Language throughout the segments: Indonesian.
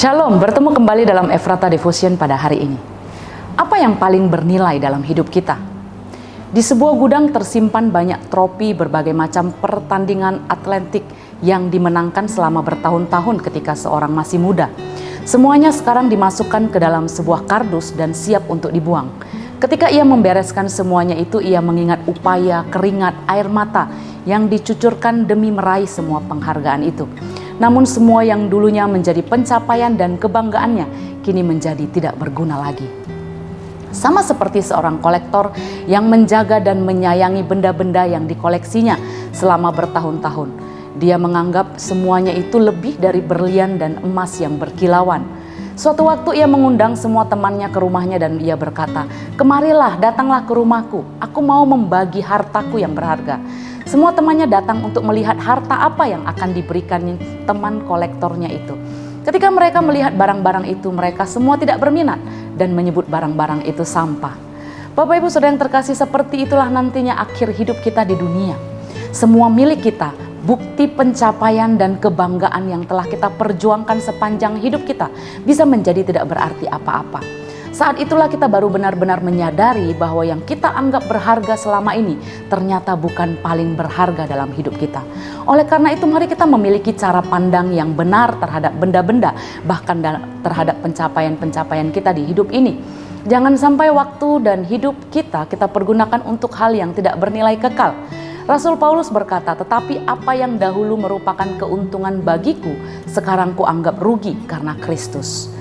Shalom, bertemu kembali dalam Efrata Devotion pada hari ini. Apa yang paling bernilai dalam hidup kita? Di sebuah gudang tersimpan banyak trofi berbagai macam pertandingan atletik yang dimenangkan selama bertahun-tahun ketika seorang masih muda. Semuanya sekarang dimasukkan ke dalam sebuah kardus dan siap untuk dibuang. Ketika ia membereskan semuanya itu, ia mengingat upaya, keringat, air mata yang dicucurkan demi meraih semua penghargaan itu. Namun semua yang dulunya menjadi pencapaian dan kebanggaannya kini menjadi tidak berguna lagi. Sama seperti seorang kolektor yang menjaga dan menyayangi benda-benda yang dikoleksinya selama bertahun-tahun. Dia menganggap semuanya itu lebih dari berlian dan emas yang berkilauan. Suatu waktu ia mengundang semua temannya ke rumahnya dan ia berkata, "Kemarilah, datanglah ke rumahku. Aku mau membagi hartaku yang berharga." Semua temannya datang untuk melihat harta apa yang akan diberikan teman kolektornya itu. Ketika mereka melihat barang-barang itu, mereka semua tidak berminat dan menyebut barang-barang itu sampah. Bapak Ibu Saudara yang terkasih, seperti itulah nantinya akhir hidup kita di dunia. Semua milik kita, bukti pencapaian dan kebanggaan yang telah kita perjuangkan sepanjang hidup kita bisa menjadi tidak berarti apa-apa. Saat itulah kita baru benar-benar menyadari bahwa yang kita anggap berharga selama ini ternyata bukan paling berharga dalam hidup kita. Oleh karena itu, mari kita memiliki cara pandang yang benar terhadap benda-benda, bahkan terhadap pencapaian-pencapaian kita di hidup ini. Jangan sampai waktu dan hidup kita pergunakan untuk hal yang tidak bernilai kekal. Rasul Paulus berkata, "Tetapi apa yang dahulu merupakan keuntungan bagiku, sekarang kuanggap rugi karena Kristus."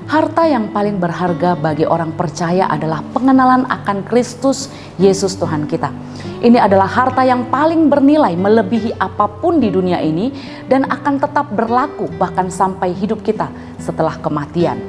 Harta yang paling berharga bagi orang percaya adalah pengenalan akan Kristus Yesus Tuhan kita. Ini adalah harta yang paling bernilai melebihi apapun di dunia ini dan akan tetap berlaku bahkan sampai hidup kita setelah kematian.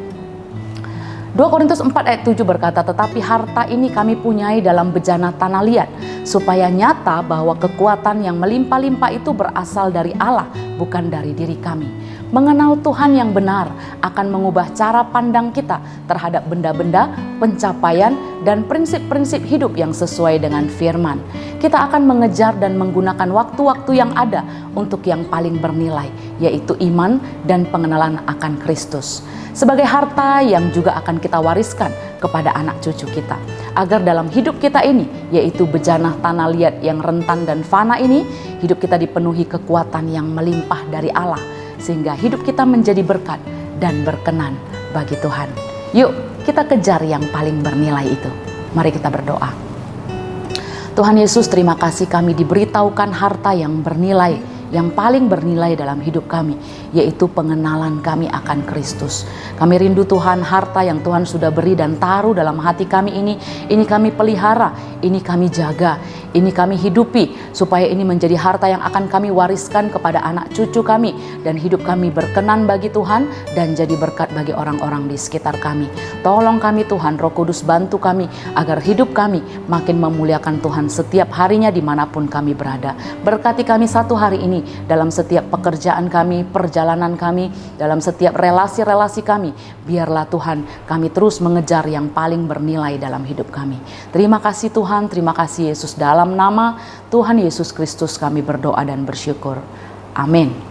2 Korintus 4 ayat 7 berkata, "Tetapi harta ini kami punyai dalam bejana tanah liat, supaya nyata bahwa kekuatan yang melimpah-limpah itu berasal dari Allah, bukan dari diri kami." Mengenal Tuhan yang benar akan mengubah cara pandang kita terhadap benda-benda, pencapaian, dan prinsip-prinsip hidup yang sesuai dengan firman. Kita akan mengejar dan menggunakan waktu-waktu yang ada untuk yang paling bernilai, yaitu iman dan pengenalan akan Kristus. Sebagai harta yang juga akan kita wariskan kepada anak cucu kita. Agar dalam hidup kita ini, yaitu bejana tanah liat yang rentan dan fana ini, hidup kita dipenuhi kekuatan yang melimpah dari Allah. Sehingga hidup kita menjadi berkat dan berkenan bagi Tuhan. Yuk kita kejar yang paling bernilai itu. Mari kita berdoa. Tuhan Yesus, terima kasih kami diberitahukan harta yang bernilai, yang paling bernilai dalam hidup kami, yaitu pengenalan kami akan Kristus. Kami rindu Tuhan, harta yang Tuhan sudah beri dan taruh dalam hati kami ini kami pelihara, ini kami jaga, ini kami hidupi, supaya ini menjadi harta yang akan kami wariskan kepada anak cucu kami, dan hidup kami berkenan bagi Tuhan dan jadi berkat bagi orang-orang di sekitar kami. Tolong kami Tuhan, Roh Kudus bantu kami agar hidup kami makin memuliakan Tuhan setiap harinya dimanapun kami berada. Berkati kami satu hari ini dalam setiap pekerjaan kami, perjalanan kami, dalam setiap relasi-relasi kami. Biarlah Tuhan kami terus mengejar yang paling bernilai dalam hidup kami. Terima kasih Tuhan, terima kasih Yesus. Dalam nama Tuhan Yesus Kristus kami berdoa dan bersyukur. Amin.